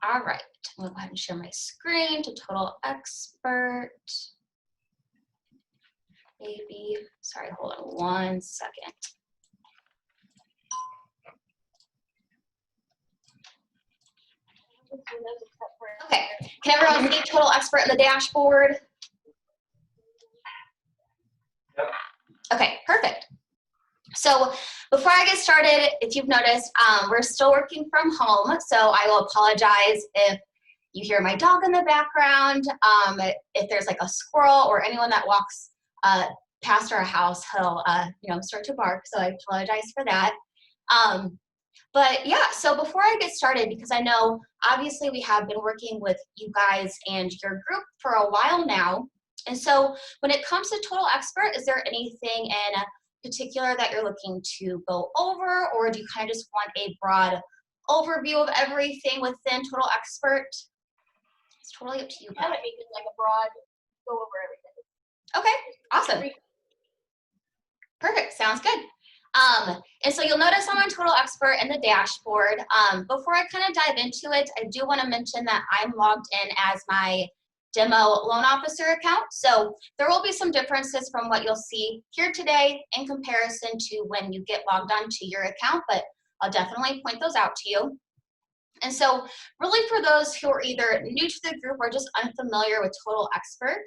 All right, I'm gonna go ahead and share my screen to Total Expert. Maybe, sorry, hold on one second. Okay, can everyone see Total Expert in the dashboard? Yep. Okay, perfect. So before I get started, if you've noticed, we're still working from home, so I will apologize if you hear my dog in the background. If there's like a squirrel or anyone that walks past our house, he'll start to bark, so I apologize for that. But yeah, so before I get started, because I know obviously we have been working with you guys and your group for a while now, and so when it comes to Total Expert, is there anything in particular that you're looking to go over, or do you kind of just want a broad overview of everything within Total Expert? It's totally up to you guys. Kind of make it like a broad go over everything. Okay, awesome. Perfect, sounds good. And so you'll notice I'm on Total Expert in the dashboard. Before I kind of dive into it, I do want to mention that I'm logged in as my demo loan officer account. So there will be some differences from what you'll see here today in comparison to when you get logged on to your account, but I'll definitely point those out to you. And so really for those who are either new to the group or just unfamiliar with Total Expert,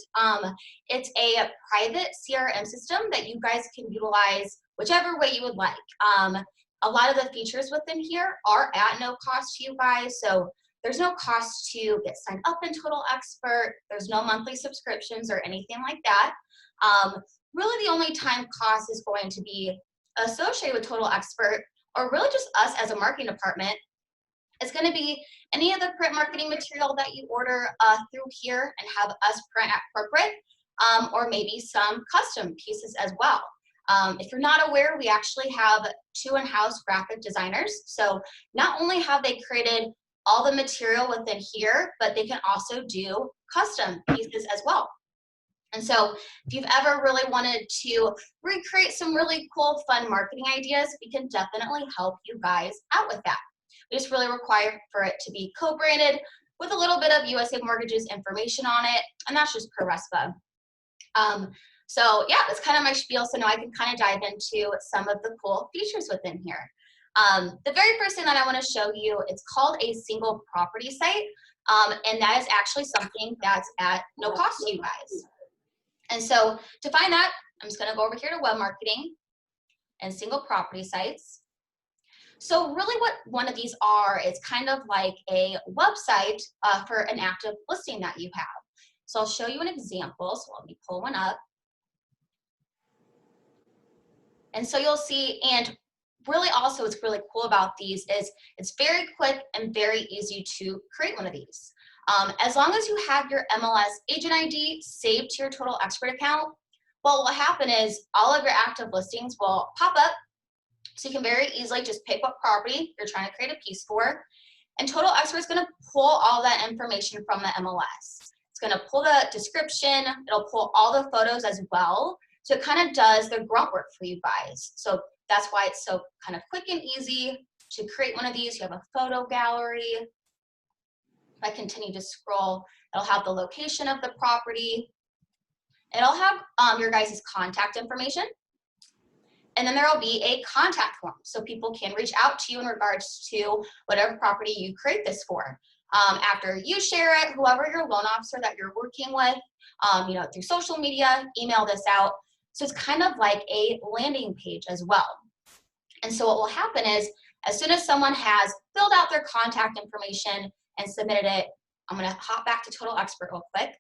it's a private CRM system that you guys can utilize whichever way you would like. A lot of the features within here are at no cost to you guys, so there's no cost to get signed up in Total Expert. There's no monthly subscriptions or anything like that. Really the only time cost is going to be associated with Total Expert, or really just us as a marketing department. It's going to be any of the print marketing material that you order through here and have us print at corporate, or maybe some custom pieces as well. If you're not aware, we actually have 2 in-house graphic designers. So not only have they created all the material within here, but they can also do custom pieces as well. And so if you've ever really wanted to recreate some really cool, fun marketing ideas, we can definitely help you guys out with that. We just really require for it to be co-branded with a little bit of USA Mortgage's information on it, and that's just per RESPA. So yeah, that's kind of my spiel, so now I can kind of dive into some of the cool features within here. The very first thing that I want to show you, it's called a single property site, and that is actually something that's at no cost to you guys. And so to find that, I'm just going to go over here to web marketing and single property sites. So really what one of these are is kind of like a website for an active listing that you have. So I'll show you an example. So let me pull one up. And so you'll see, and really also what's really cool about these is it's very quick and very easy to create one of these. As long as you have your MLS agent ID saved to your Total Expert account, well, what will happen is all of your active listings will pop up. So you can very easily just pick what property you're trying to create a piece for. And Total Expert is going to pull all that information from the MLS. It's going to pull the description. It'll pull all the photos as well. So it kind of does the grunt work for you guys. So that's why it's so kind of quick and easy to create one of these. You have a photo gallery. If I continue to scroll, it'll have the location of the property. It'll have your guys' contact information. And then there will be a contact form, so people can reach out to you in regards to whatever property you create this for. After you share it, whoever your loan officer that you're working with, through social media, email this out. So it's kind of like a landing page as well. And so what will happen is, as soon as someone has filled out their contact information and submitted it, I'm going to hop back to Total Expert real quick.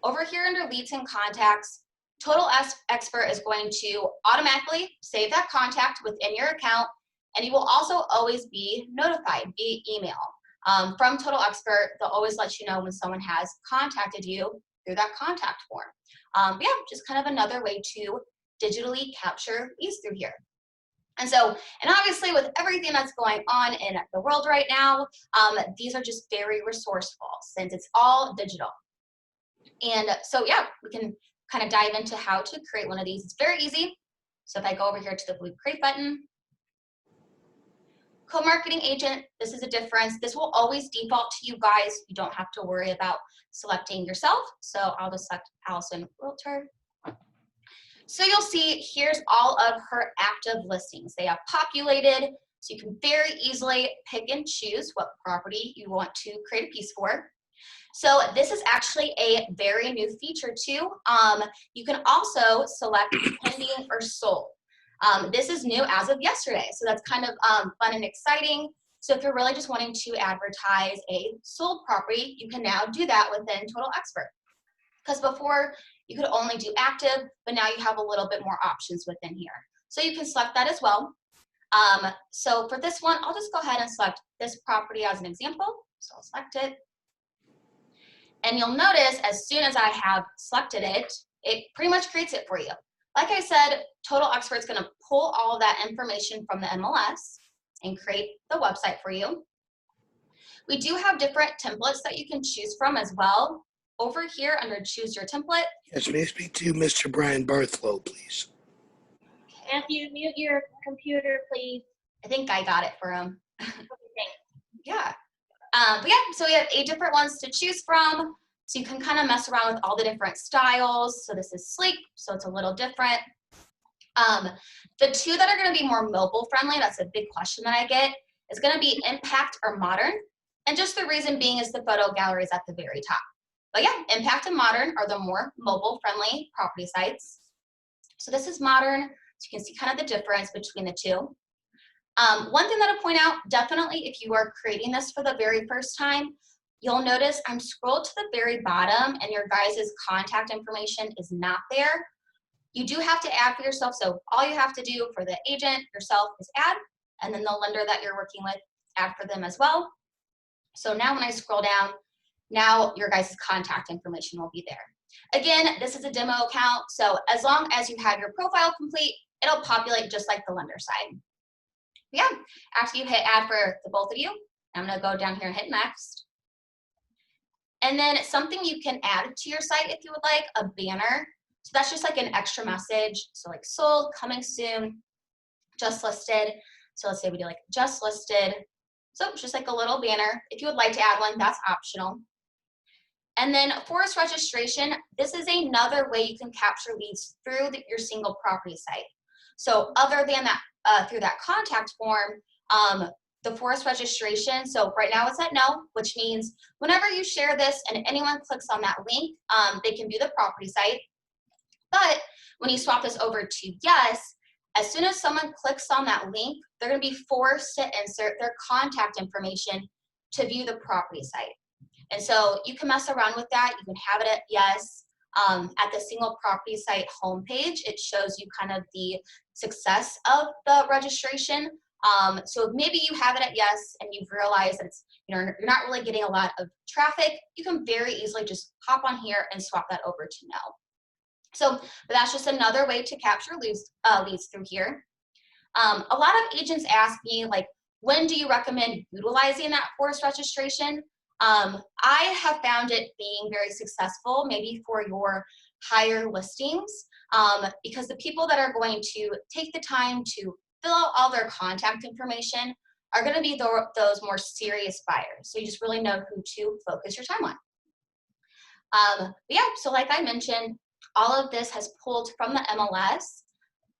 Over here under leads and contacts, Total Expert is going to automatically save that contact within your account, and you will also always be notified via email. From Total Expert, they'll always let you know when someone has contacted you through that contact form. Yeah, just kind of another way to digitally capture leads through here. And so, and obviously with everything that's going on in the world right now, these are just very resourceful since it's all digital. And so, yeah, we can kind of dive into how to create one of these. It's very easy. So if I go over here to the blue create button, CoMarketing Agent, this is a difference. This will always default to you guys. You don't have to worry about selecting yourself. So I'll just select Allison Realtor. So you'll see here's all of her active listings. They have populated, so you can very easily pick and choose what property you want to create a piece for. So this is actually a very new feature too. You can also select pending or sold. This is new as of yesterday, so that's kind of fun and exciting. So if you're really just wanting to advertise a sold property, you can now do that within Total Expert. Because before you could only do active, but now you have a little bit more options within here. So you can select that as well. So for this one, I'll just go ahead and select this property as an example. So I'll select it. And you'll notice as soon as I have selected it, it pretty much creates it for you. Like I said, Total Expert's going to pull all of that information from the MLS and create the website for you. We do have different templates that you can choose from as well. Over here under Choose Your Template. Yes, may I speak to Mr. Brian Barthlow, please? Matthew, mute your computer, please. I think I got it for him. Okay, thanks. Yeah. But yeah, so we have 8 different ones to choose from. So you can kind of mess around with all the different styles. So this is sleek, so it's a little different. The 2 that are going to be more mobile friendly, that's a big question that I get, is going to be impact or modern. And just the reason being is the photo gallery is at the very top. But yeah, impact and modern are the more mobile friendly property sites. So this is modern, so you can see kind of the difference between the 2. One thing that I'll point out, definitely if you are creating this for the very first time, you'll notice I'm scrolled to the very bottom and your guys' contact information is not there. You do have to add for yourself, so all you have to do for the agent yourself is add, and then the lender that you're working with, add for them as well. So now when I scroll down, now your guys' contact information will be there. Again, this is a demo account, so as long as you have your profile complete, it'll populate just like the lender side. Yeah, after you hit add for the both of you, I'm gonna go down here and hit next. And then something you can add to your site if you would like, a banner. So that's just like an extra message. So like sold, coming soon, just listed. So let's say we do like just listed. So it's just like a little banner. If you would like to add one, that's optional. And then forest registration, this is another way you can capture leads through your single property site. So other than that, through that contact form, the forest registration, so right now it's at no, which means whenever you share this and anyone clicks on that link, they can view the property site. But when you swap this over to yes, as soon as someone clicks on that link, they're going to be forced to insert their contact information to view the property site. And so you can mess around with that. You can have it at yes. At the single property site homepage, it shows you kind of the success of the registration. So maybe you have it at yes and you've realized that it's, you're not really getting a lot of traffic. You can very easily just hop on here and swap that over to no. So but that's just another way to capture leads through here. A lot of agents ask me, like, when do you recommend utilizing that forest registration? I have found it being very successful, maybe for your higher listings, because the people that are going to take the time to fill out all their contact information are going to be those more serious buyers. So you just really know who to focus your time on. Yeah, so like I mentioned, all of this has pulled from the MLS,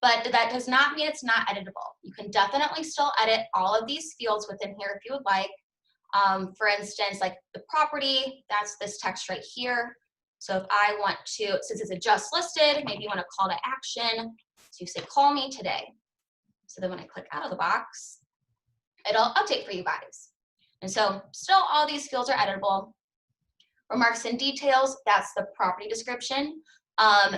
but that does not mean it's not editable. You can definitely still edit all of these fields within here if you would like. For instance, like the property, that's this text right here. So if I want to, since it's a just listed, maybe you want to call to action. So you say, call me today. So then when I click out of the box, it'll update for you guys. And so still all these fields are editable. Remarks and details, that's the property description.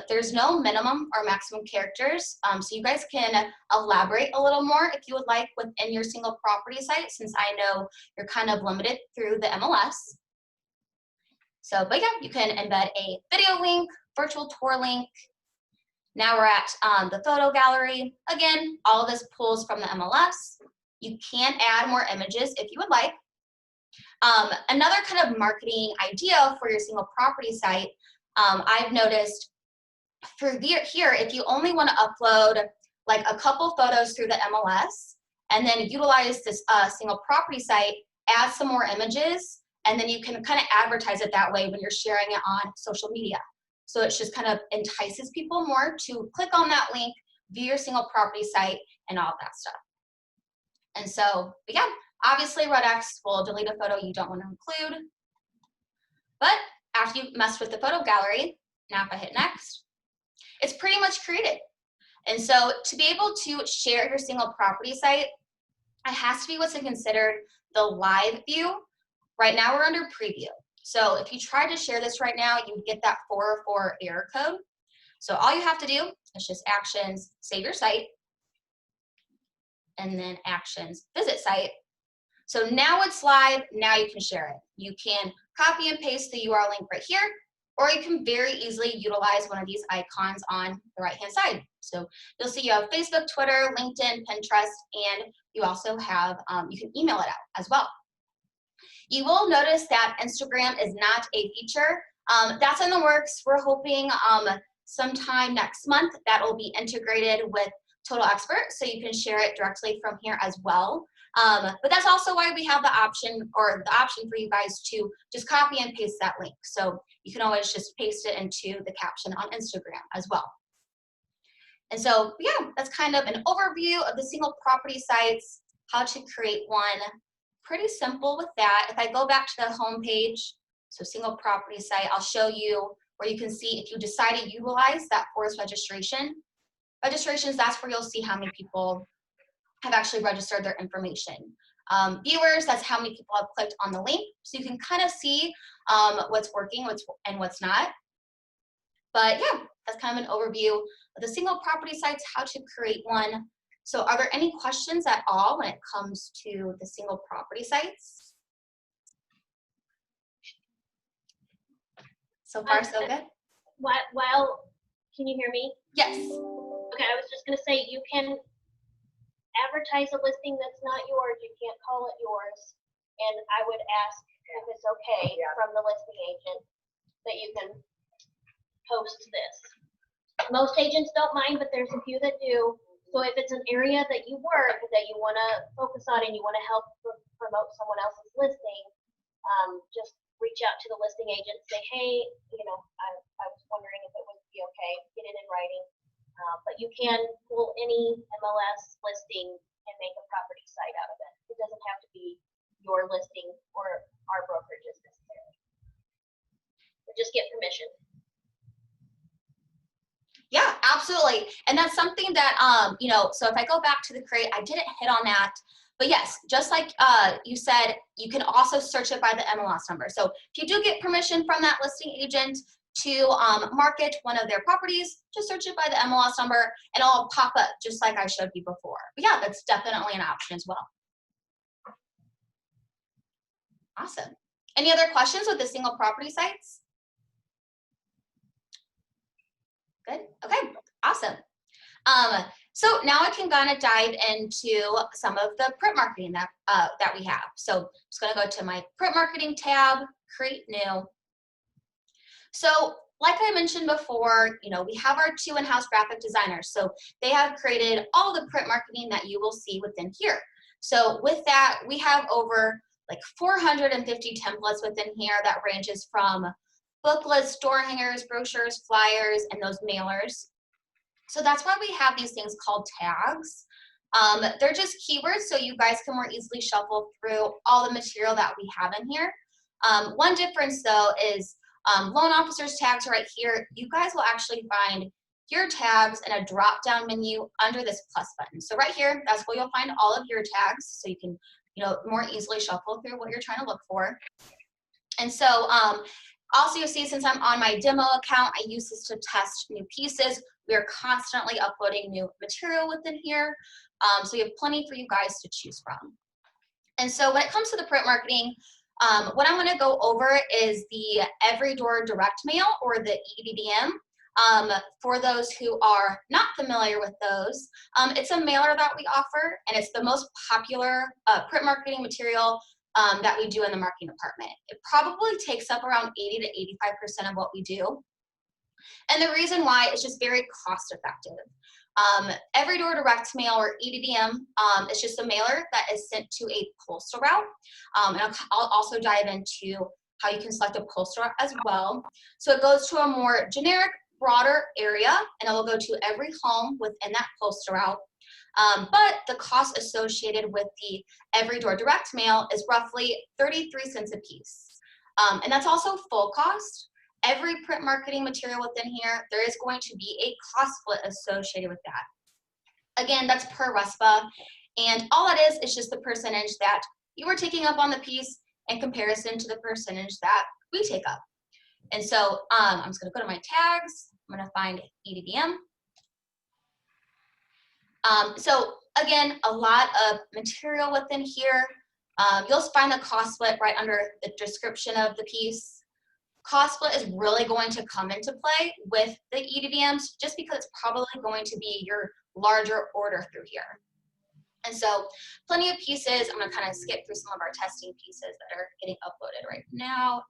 There's no minimum or maximum characters, so you guys can elaborate a little more if you would like within your single property site, since I know you're kind of limited through the MLS. So, but yeah, you can embed a video link, virtual tour link. Now we're at the photo gallery. Again, all of this pulls from the MLS. You can add more images if you would like. Another kind of marketing idea for your single property site, I've noticed for here, if you only want to upload like a couple photos through the MLS and then utilize this single property site, add some more images, and then you can kind of advertise it that way when you're sharing it on social media. So it just kind of entices people more to click on that link, view your single property site, and all that stuff. And so, but yeah, obviously Red X will delete a photo you don't want to include. But after you've messed with the photo gallery, now if I hit next, it's pretty much created. And so to be able to share your single property site, it has to be what's considered the live view. Right now we're under preview. So if you try to share this right now, you would get that 404 error code. So all you have to do is just actions, save your site, and then actions, visit site. So now it's live, now you can share it. You can copy and paste the URL link right here, or you can very easily utilize one of these icons on the right-hand side. So you'll see you have Facebook, Twitter, LinkedIn, Pinterest, and you also have, you can email it out as well. You will notice that Instagram is not a feature. That's in the works. We're hoping sometime next month that will be integrated with Total Expert, so you can share it directly from here as well. But that's also why we have the option for you guys to just copy and paste that link. So you can always just paste it into the caption on Instagram as well. And so yeah, that's kind of an overview of the single property sites, how to create one. Pretty simple with that. If I go back to the home page, so single property site, I'll show you where you can see if you decide to utilize that forced registration. Registrations, that's where you'll see how many people have actually registered their information. Viewers, that's how many people have clicked on the link. So you can kind of see what's working and what's not. But yeah, that's kind of an overview of the single property sites, how to create one. So are there any questions at all when it comes to the single property sites? So far, so good? Well, can you hear me? Yes. Okay, I was just gonna say, you can advertise a listing that's not yours, you can't call it yours. And I would ask if it's okay from the listing agent that you can post this. Most agents don't mind, but there's a few that do. So if it's an area that you work, that you wanna focus on and you wanna help promote someone else's listing, just reach out to the listing agent and say, hey, I was wondering if it would be okay, get it in writing. But you can pull any MLS listing and make a property site out of it. It doesn't have to be your listing or our brokerages necessarily. But just get permission. Yeah, absolutely. And that's something that, so if I go back to the create, I didn't hit on that. But yes, just like you said, you can also search it by the MLS number. So if you do get permission from that listing agent to market one of their properties, just search it by the MLS number and it'll pop up just like I showed you before. But yeah, that's definitely an option as well. Awesome. Any other questions with the single property sites? Good. Okay. Awesome. So now I can kind of dive into some of the print marketing that we have. So I'm just going to go to my print marketing tab, create new. So like I mentioned before, we have our 2 in-house graphic designers. So they have created all the print marketing that you will see within here. So with that, we have over like 450 templates within here that ranges from booklets, door hangers, brochures, flyers, and those mailers. So that's why we have these things called tags. They're just keywords so you guys can more easily shuffle through all the material that we have in here. One difference though is loan officers tags right here. You guys will actually find your tags in a drop-down menu under this plus button. So right here, that's where you'll find all of your tags so you can more easily shuffle through what you're trying to look for. And so also you'll see since I'm on my demo account, I use this to test new pieces. We are constantly uploading new material within here. So you have plenty for you guys to choose from. And so when it comes to the print marketing, what I'm going to go over is the Every Door Direct Mail, or the EDDM. For those who are not familiar with those, it's a mailer that we offer, and it's the most popular print marketing material that we do in the marketing department. It probably takes up around 80 to 85% of what we do. And the reason why is just very cost effective. Every door direct mail, or EDDM, is just a mailer that is sent to a postal route. And I'll also dive into how you can select a postal route as well. So it goes to a more generic, broader area, and it will go to every home within that postal route. But the cost associated with the every door direct mail is roughly 33 cents a piece. And that's also full cost. Every print marketing material within here, there is going to be a cost split associated with that. Again, that's per RESPA, and all that is just the percentage that you are taking up on the piece in comparison to the percentage that we take up. And so I'm just gonna go to my tags. I'm gonna find EDDM. So again, a lot of material within here. You'll find the cost split right under the description of the piece. Cost split is really going to come into play with the EDDMs just because it's probably going to be your larger order through here. And so plenty of pieces. I'm gonna kind of skip through some of our testing pieces that are getting uploaded right now.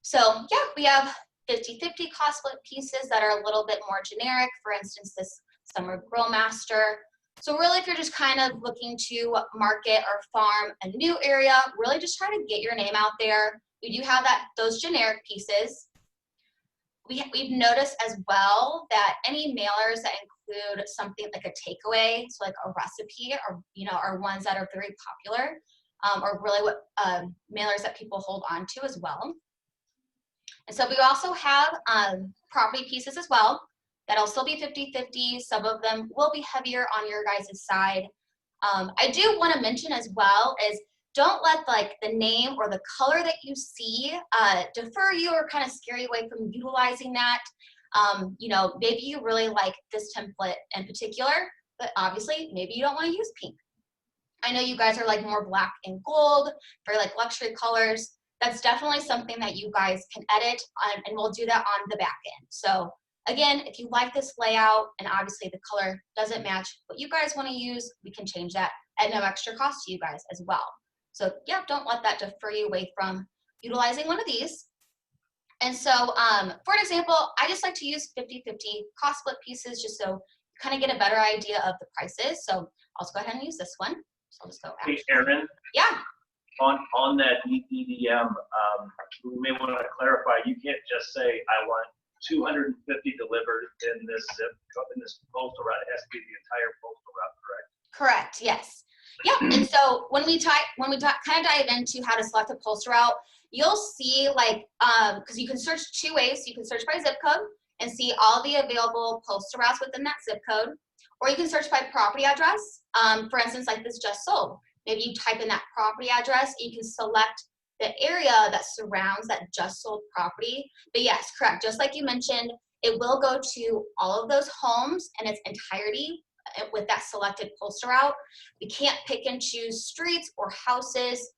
So yeah, we have 50-50 cost split pieces that are a little bit more generic. For instance, this Summer Grill Master. So really, if you're just kind of looking to market or farm a new area, really just try to get your name out there. We do have those generic pieces. We've noticed as well that any mailers that include something like a takeaway, so like a recipe, or are ones that are very popular, or really what mailers that people hold on to as well. And so we also have property pieces as well. That'll still be 50-50. Some of them will be heavier on your guys' side. I do want to mention as well is don't let like the name or the color that you see defer you or kind of scare you away from utilizing that. Maybe you really like this template in particular, but obviously maybe you don't want to use pink. I know you guys are like more black and gold, very like luxury colors. That's definitely something that you guys can edit on, and we'll do that on the back end. So again, if you like this layout and obviously the color doesn't match what you guys want to use, we can change that at no extra cost to you guys as well. So yeah, don't let that defer you away from utilizing one of these. And so for an example, I just like to use 50-50 cost split pieces just so you kind of get a better idea of the prices. So I'll just go ahead and use this one. So I'll just go. Hey, Erin. Yeah. On that EDDM, we may want to clarify. You can't just say I want 250 delivered in this postal route. It has to be the entire postal route, correct? Correct. Yes. Yep. And so when we kind of dive into how to select a postal route, you'll see like because you can search two ways. You can search by zip code and see all the available postal routes within that zip code, or you can search by property address. For instance, like this just sold. Maybe you type in that property address, and you can select the area that surrounds that just sold property. But yes, correct. Just like you mentioned, it will go to all of those homes in its entirety with that selected postal route. We can't pick and choose streets or houses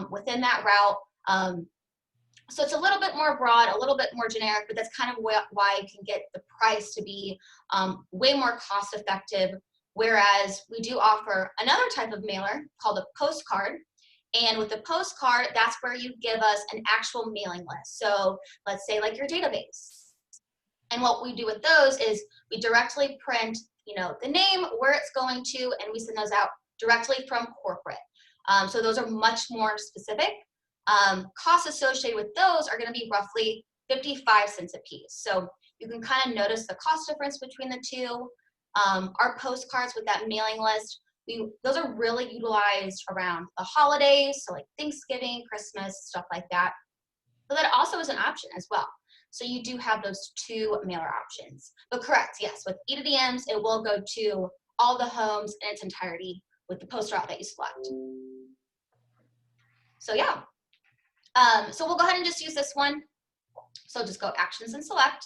within that route. So it's a little bit more broad, a little bit more generic, but that's kind of why you can get the price to be way more cost effective. Whereas we do offer another type of mailer called a postcard. And with the postcard, that's where you give us an actual mailing list. So let's say like your database. And what we do with those is we directly print, the name, where it's going to, and we send those out directly from corporate. So those are much more specific. Costs associated with those are going to be roughly 55 cents a piece. So you can kind of notice the cost difference between the two. Our postcards with that mailing list, those are really utilized around the holidays, so like Thanksgiving, Christmas, stuff like that. But that also is an option as well. So you do have those two mailer options. But correct, yes, with EDDMs, it will go to all the homes in its entirety with the post route that you select. So yeah, so we'll go ahead and just use this one. So just go actions and select.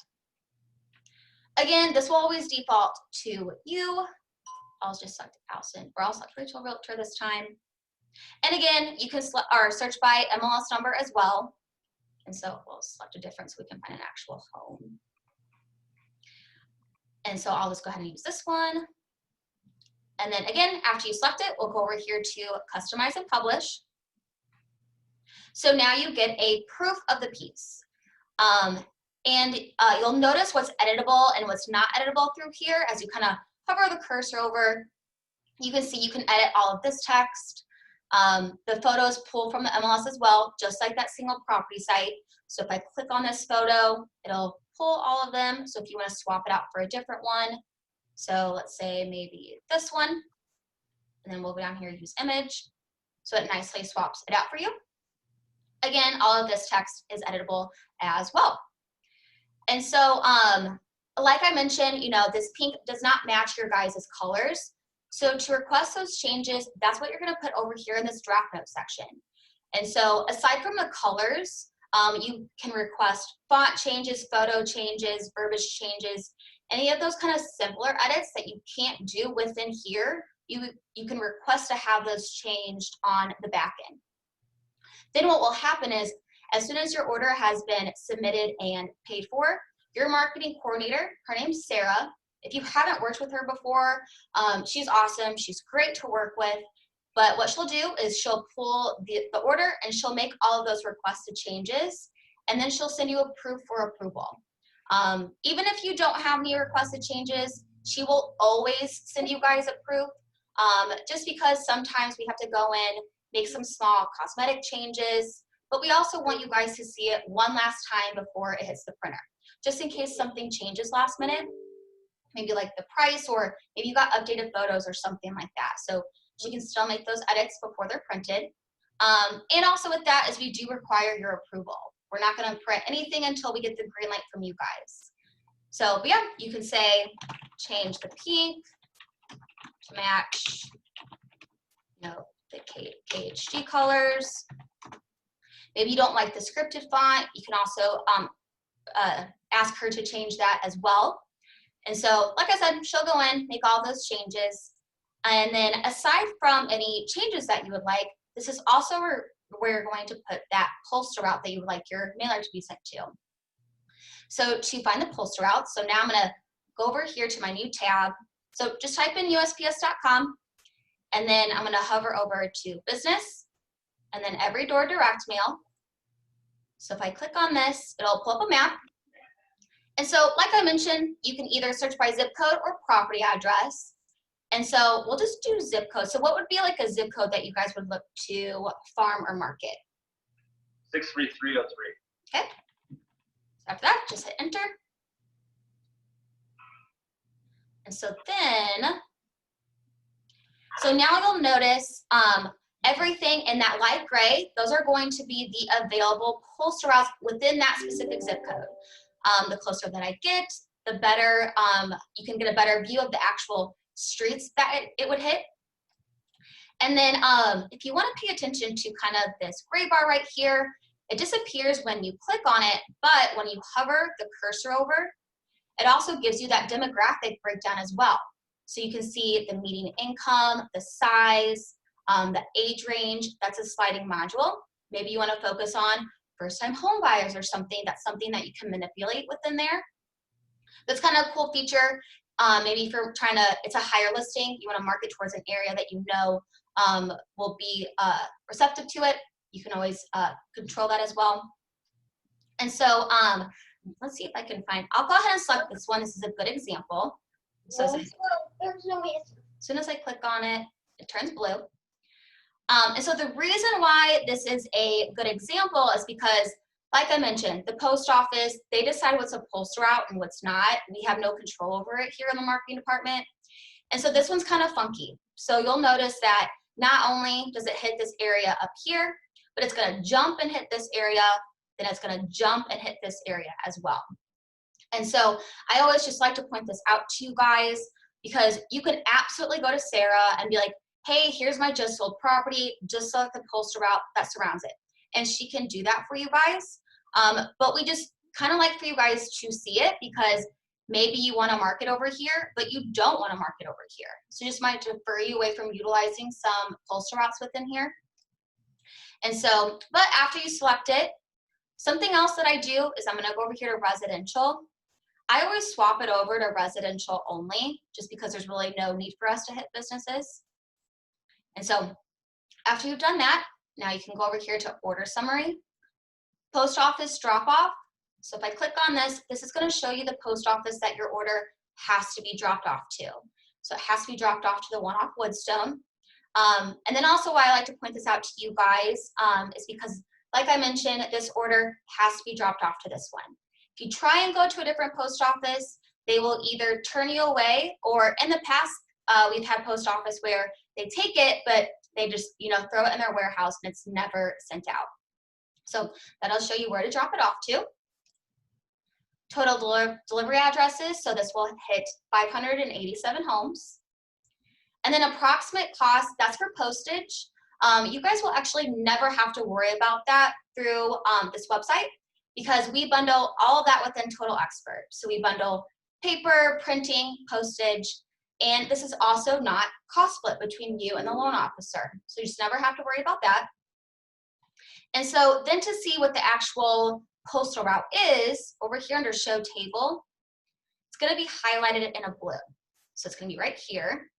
Again, this will always default to you. I'll just select Allison, or I'll select Rachel Realtor this time. And again, you can search by MLS number as well. And so we'll select a different so we can find an actual home. And so I'll just go ahead and use this one. And then again, after you select it, we'll go over here to customize and publish. So now you get a proof of the piece. And you'll notice what's editable and what's not editable through here as you kind of hover the cursor over, you can see you can edit all of this text. The photos pull from the MLS as well, just like that single property site. So if I click on this photo, it'll pull all of them. So if you want to swap it out for a different one, so let's say maybe this one, and then we'll go down here, use image. So it nicely swaps it out for you. Again, all of this text is editable as well. And so, like I mentioned, you know, this pink does not match your guys' colors. So to request those changes, that's what you're going to put over here in this draft note section. And so aside from the colors, you can request font changes, photo changes, verbiage changes, any of those kind of simpler edits that you can't do within here, you can request to have those changed on the back end. Then what will happen is, as soon as your order has been submitted and paid for, your marketing coordinator, her name's Sarah. If you haven't worked with her before, she's awesome. She's great to work with. But what she'll do is she'll pull the order and she'll make all of those requested changes, and then she'll send you a proof for approval. Even if you don't have any requested changes, she will always send you guys a proof, just because sometimes we have to go in, make some small cosmetic changes, but we also want you guys to see it one last time before it hits the printer, just in case something changes last minute, maybe like the price, or maybe you got updated photos or something like that. So she can still make those edits before they're printed. And also with that is we do require your approval. We're not going to print anything until we get the green light from you guys. So but yeah, you can say change the pink to match, you know, the KHG colors. Maybe you don't like the scripted font, you can also ask her to change that as well. And so, like I said, she'll go in, make all those changes. And then aside from any changes that you would like, this is also where you're going to put that poster route that you would like your mailer to be sent to. So to find the poster route, so now I'm going to go over here to my new tab. So just type in USPS.com, and then I'm going to hover over to business, and then every door direct mail. So if I click on this, it'll pull up a map. And so, like I mentioned, you can either search by zip code or property address. And so we'll just do zip code. So what would be like a zip code that you guys would look to farm or market? 63303. Okay. So after that, just hit enter. And so then, so now you'll notice everything in that light gray, those are going to be the available postal routes within that specific zip code. The closer that I get, the better you can get a better view of the actual streets that it would hit. And then if you want to pay attention to kind of this gray bar right here, it disappears when you click on it, but when you hover the cursor over, it also gives you that demographic breakdown as well. So you can see the median income, the size, the age range. That's a sliding module. Maybe you want to focus on first-time home buyers or something. That's something that you can manipulate within there. That's kind of a cool feature. Maybe if you're trying to, it's a higher listing, you want to market towards an area that you know will be receptive to it. You can always control that as well. And so let's see if I can find, I'll go ahead and select this one. This is a good example. So as soon as I click on it, it turns blue. And so the reason why this is a good example is because, like I mentioned, the post office, they decide what's a postal route and what's not. We have no control over it here in the marketing department. And so this one's kind of funky. So you'll notice that not only does it hit this area up here, but it's going to jump and hit this area, then it's going to jump and hit this area as well. And so I always just like to point this out to you guys, because you can absolutely go to Sarah and be like, hey, here's my just sold property, just select the postal route that surrounds it. And she can do that for you guys. But we just kind of like for you guys to see it, because maybe you want to market over here, but you don't want to market over here. So just might defer you away from utilizing some postal routes within here. And so, but after you select it, something else that I do is I'm going to go over here to residential. I always swap it over to residential only, just because there's really no need for us to hit businesses. And so after you've done that, now you can go over here to order summary, post office drop off. So if I click on this, this is going to show you the post office that your order has to be dropped off to. So it has to be dropped off to the one off Woodstone. And then also why I like to point this out to you guys is because, like I mentioned, this order has to be dropped off to this one. If you try and go to a different post office, they will either turn you away, or in the past, we've had post office where they take it, but they just, throw it in their warehouse and it's never sent out. So that'll show you where to drop it off to. Total delivery addresses, so this will hit 587 homes. And then approximate cost, that's for postage. You guys will actually never have to worry about that through this website, because we bundle all of that within Total Expert. So we bundle paper, printing, postage, and this is also not cost split between you and the loan officer. So you just never have to worry about that. And so then to see what the actual postal route is, over here under show table, it's going to be highlighted in a blue. So it's going to be right here.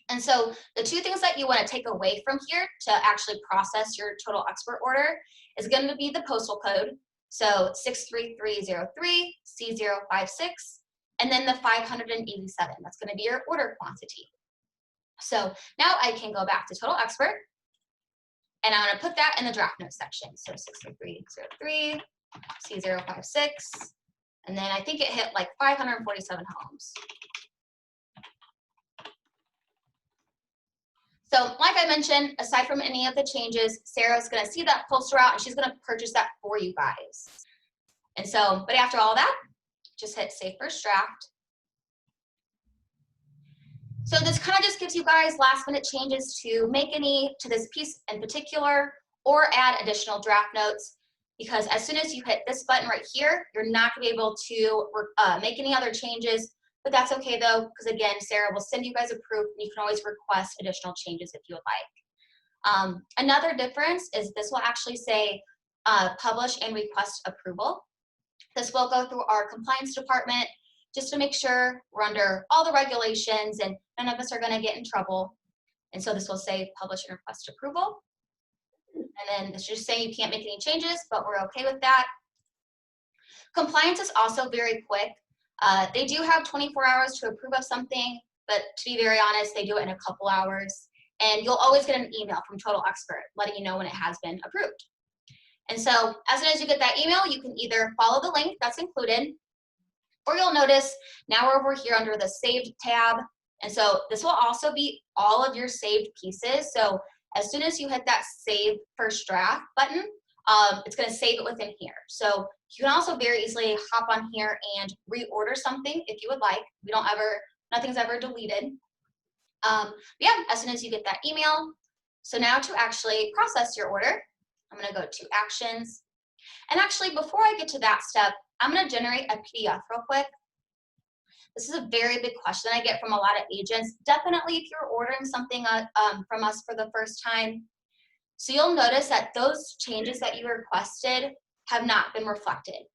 And so the two things that you want to take away from here to actually process your Total Expert order is going to be the postal code. So 63303 C056, and then the 587. That's going to be your order quantity. So now I can go back to Total Expert, and I'm going to put that in the draft notes section. So 63303 C056, and then I think it hit like 547 homes. So like I mentioned, aside from any of the changes, Sarah's going to see that postal route and she's going to purchase that for you guys. And so, but after all that, just hit Save First Draft. So this kind of just gives you guys last minute changes to make any to this piece in particular, or add additional draft notes, because as soon as you hit this button right here, you're not going to be able to make any other changes. But that's okay though, because again, Sarah will send you guys a proof, and you can always request additional changes if you would like. Another difference is this will actually say publish and request approval. This will go through our compliance department just to make sure we're under all the regulations and none of us are going to get in trouble. And so this will say publish and request approval. And then it's just saying you can't make any changes, but we're okay with that. Compliance is also very quick. They do have 24 hours to approve of something, but to be very honest, they do it in a couple hours. And you'll always get an email from Total Expert letting you know when it has been approved. And so as soon as you get that email, you can either follow the link that's included, or you'll notice now we're over here under the Saved tab. And so this will also be all of your saved pieces. So as soon as you hit that Save First Draft button, it's going to save it within here. So you can also very easily hop on here and reorder something if you would like. Nothing's ever deleted. Yeah, as soon as you get that email. So now to actually process your order, I'm going to go to Actions. And actually, before I get to that step, I'm going to generate a PDF real quick. This is a very big question I get from a lot of agents. Definitely if you're ordering something from us for the first time. So you'll notice that those changes that you requested have not been reflected,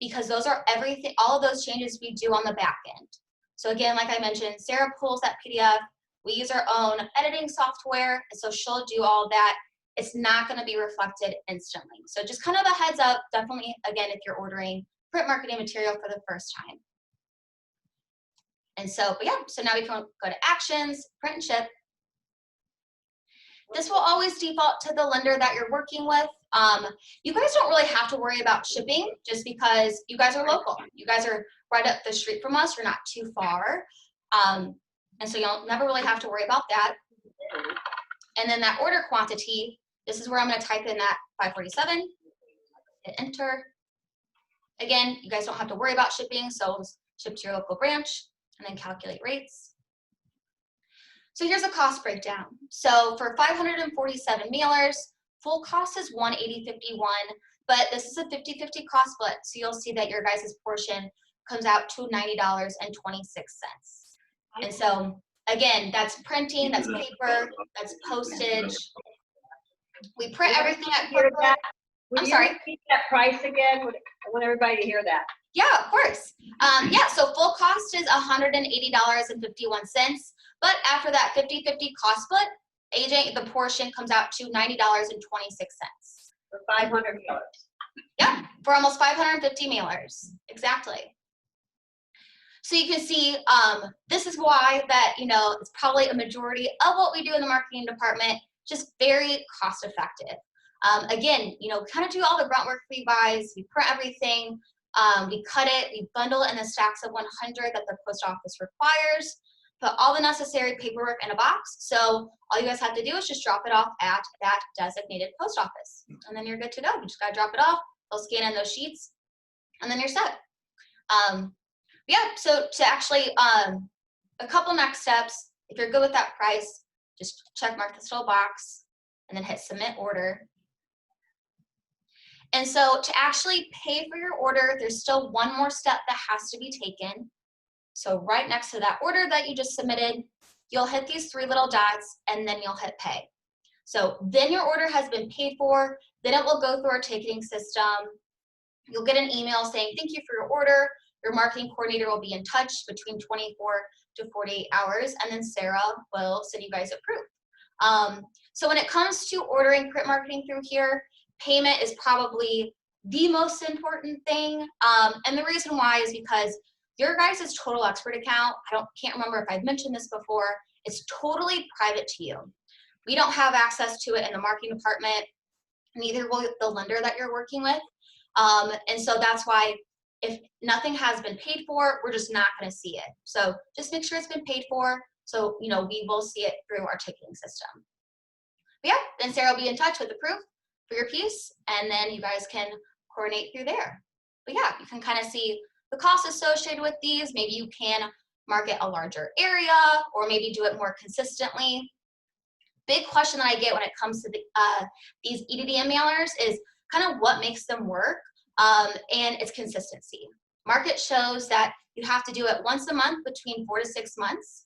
because those are everything, all of those changes we do on the back end. So again, like I mentioned, Sarah pulls that PDF. We use our own editing software, and so she'll do all that. It's not going to be reflected instantly. So just kind of a heads up, definitely, again, if you're ordering print marketing material for the first time. And so, but yeah, so now we can go to Actions, Print and Ship. This will always default to the lender that you're working with. You guys don't really have to worry about shipping just because you guys are local. You guys are right up the street from us. You're not too far. And so you'll never really have to worry about that. And then that order quantity, this is where I'm going to type in that 547, hit enter. Again, you guys don't have to worry about shipping, so just ship to your local branch and then calculate rates. So here's a cost breakdown. So for 547 mailers, full cost is $180.51, but this is a 50-50 cost split, so you'll see that your guys' portion comes out to $90.26. And so again, that's printing, that's paper, that's postage. We print everything at corporate. I'm sorry. Repeat that price again? I want everybody to hear that. Yeah, of course. Yeah, so full cost is $180.51, but after that 50-50 cost split, agent, the portion comes out to $90.26. For 500 mailers. Yeah, for almost 550 mailers, exactly. So you can see, this is why that, it's probably a majority of what we do in the marketing department, just very cost effective. Again, kind of do all the grunt work for you guys. We print everything, we cut it, we bundle it in the stacks of 100 that the post office requires, put all the necessary paperwork in a box. So all you guys have to do is just drop it off at that designated post office. And then you're good to go. You just gotta drop it off, they'll scan in those sheets, and then you're set. Yeah, so to actually, a couple next steps, if you're good with that price, just check mark this little box and then hit submit order. And so to actually pay for your order, there's still one more step that has to be taken. So right next to that order that you just submitted, you'll hit these 3 little dots and then you'll hit pay. So then your order has been paid for, then it will go through our ticketing system. You'll get an email saying, thank you for your order. Your marketing coordinator will be in touch between 24 to 48 hours, and then Sarah will send you guys a proof. So when it comes to ordering print marketing through here, payment is probably the most important thing. And the reason why is because your guys' total expert account, can't remember if I've mentioned this before, it's totally private to you. We don't have access to it in the marketing department, neither will the lender that you're working with. And so that's why if nothing has been paid for, we're just not going to see it. So just make sure it's been paid for. So, we will see it through our ticketing system. But yeah, then Sarah will be in touch with the proof for your piece, and then you guys can coordinate through there. But yeah, you can kind of see the costs associated with these. Maybe you can market a larger area, or maybe do it more consistently. Big question that I get when it comes to these EDDM mailers is kind of what makes them work. And it's consistency. Market shows that you have to do it once a month between 4 to 6 months.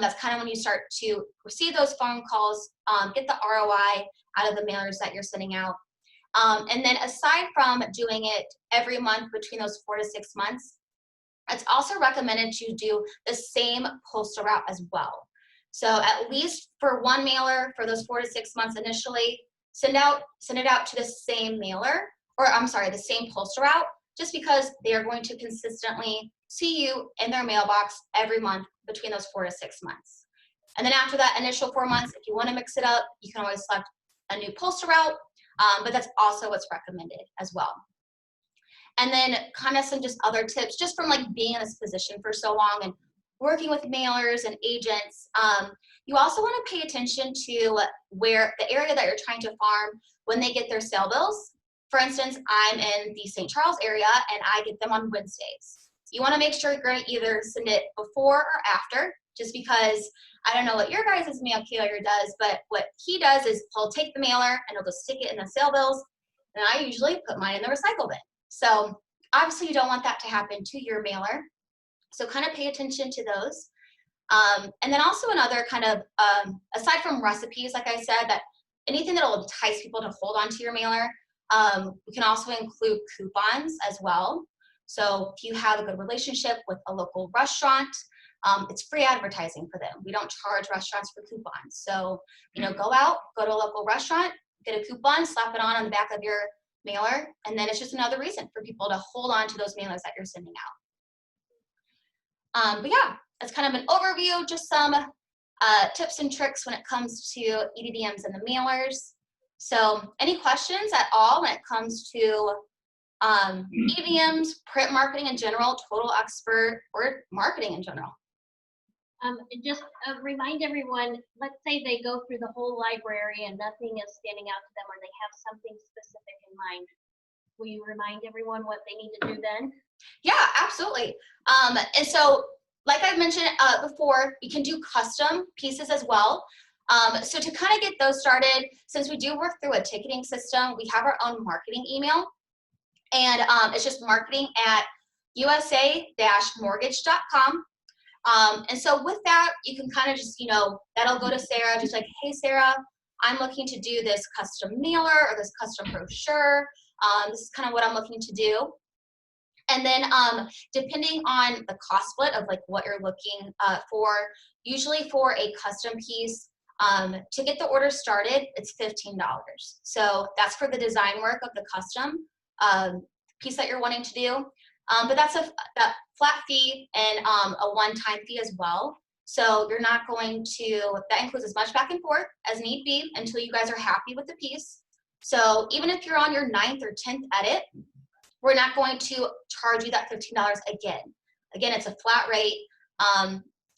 That's kind of when you start to receive those phone calls, get the ROI out of the mailers that you're sending out. And then aside from doing it every month between those 4 to 6 months, it's also recommended to do the same postal route as well. So at least for one mailer for those 4 to 6 months initially, send it out to the same mailer, or I'm sorry, the same postal route, just because they are going to consistently see you in their mailbox every month between those 4 to 6 months. And then after that initial 4 months, if you want to mix it up, you can always select a new postal route, but that's also what's recommended as well. And then kind of some just other tips, just from like being in this position for so long and working with mailers and agents, you also want to pay attention to where the area that you're trying to farm when they get their sale bills. For instance, I'm in the St. Charles area and I get them on Wednesdays. You want to make sure you're going to either send it before or after, just because I don't know what your guys' mail carrier does, but what he does is he'll take the mailer and he'll just stick it in the sale bills, and I usually put mine in the recycle bin. So obviously you don't want that to happen to your mailer. So kind of pay attention to those. And then also another kind of, aside from recipes, like I said, that anything that will entice people to hold on to your mailer, we can also include coupons as well. So if you have a good relationship with a local restaurant, it's free advertising for them. We don't charge restaurants for coupons. So, go out, go to a local restaurant, get a coupon, slap it on the back of your mailer, and then it's just another reason for people to hold on to those mailers that you're sending out. But yeah, that's kind of an overview, just some tips and tricks when it comes to EDDMs and the mailers. So any questions at all when it comes to EDDMs, print marketing in general, total expert, or marketing in general? And just remind everyone, let's say they go through the whole library and nothing is standing out to them, or they have something specific in mind. Will you remind everyone what they need to do then? Yeah, absolutely. And so, like I've mentioned before, you can do custom pieces as well. So to kind of get those started, since we do work through a ticketing system, we have our own marketing email. And it's just marketing@usa-mortgage.com. And so with that, you can kind of just, that'll go to Sarah, just like, hey, Sarah, I'm looking to do this custom mailer or this custom brochure. This is kind of what I'm looking to do. And then depending on the cost split of like what you're looking for, usually for a custom piece, to get the order started, it's $15. So that's for the design work of the custom piece that you're wanting to do. But that's that flat fee and a one-time fee as well. So you're not going to, that includes as much back and forth as need be until you guys are happy with the piece. So even if you're on your 9th or 10th edit, we're not going to charge you that $15 again. Again, it's a flat rate.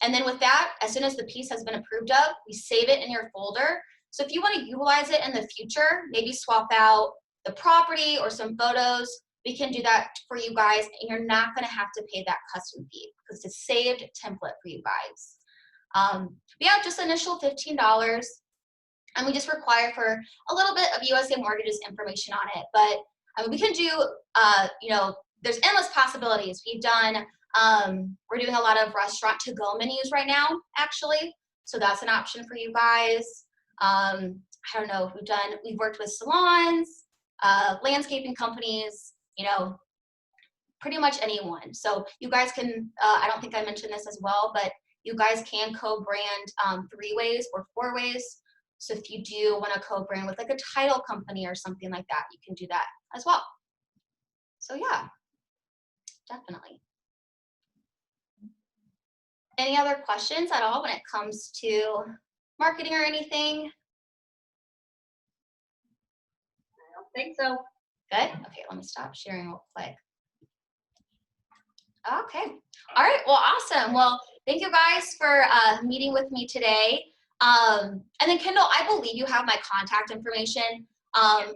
And then with that, as soon as the piece has been approved of, we save it in your folder. So if you want to utilize it in the future, maybe swap out the property or some photos, we can do that for you guys, and you're not going to have to pay that custom fee because it's a saved template for you guys. But yeah, just initial $15, and we just require for a little bit of USA Mortgage's information on it. But we can do, you know, there's endless possibilities. We've done, we're doing a lot of restaurant to-go menus right now, actually. So that's an option for you guys. I don't know, we've worked with salons, landscaping companies, you know, pretty much anyone. So you guys can, I don't think I mentioned this as well, but you guys can co-brand 3 ways or 4 ways. So if you do want to co-brand with like a title company or something like that, you can do that as well. So yeah, definitely. Any other questions at all when it comes to marketing or anything? I don't think so. Good. Okay, let me stop sharing real quick. Okay. All right. Well, awesome. Well, thank you guys for meeting with me today. And then Kendall, I believe you have my contact information. I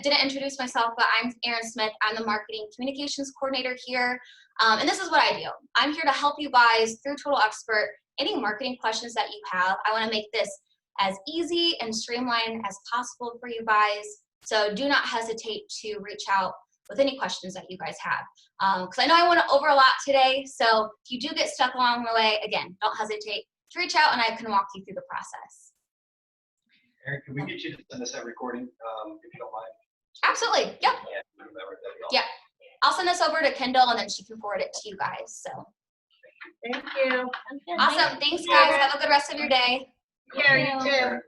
didn't introduce myself, but I'm Erin Smith. I'm the marketing communications coordinator here. And this is what I do. I'm here to help you guys through Total Expert. Any marketing questions that you have, I want to make this as easy and streamlined as possible for you guys. So do not hesitate to reach out with any questions that you guys have. Because I know I went over a lot today. So if you do get stuck along the way, again, don't hesitate to reach out and I can walk you through the process. Erin, can we get you to send us that recording, if you don't mind? Absolutely. Yep. Yeah. I'll send this over to Kendall and then she can forward it to you guys. So Thank you. awesome. Thanks guys. Have a good rest of your day. Here, you too.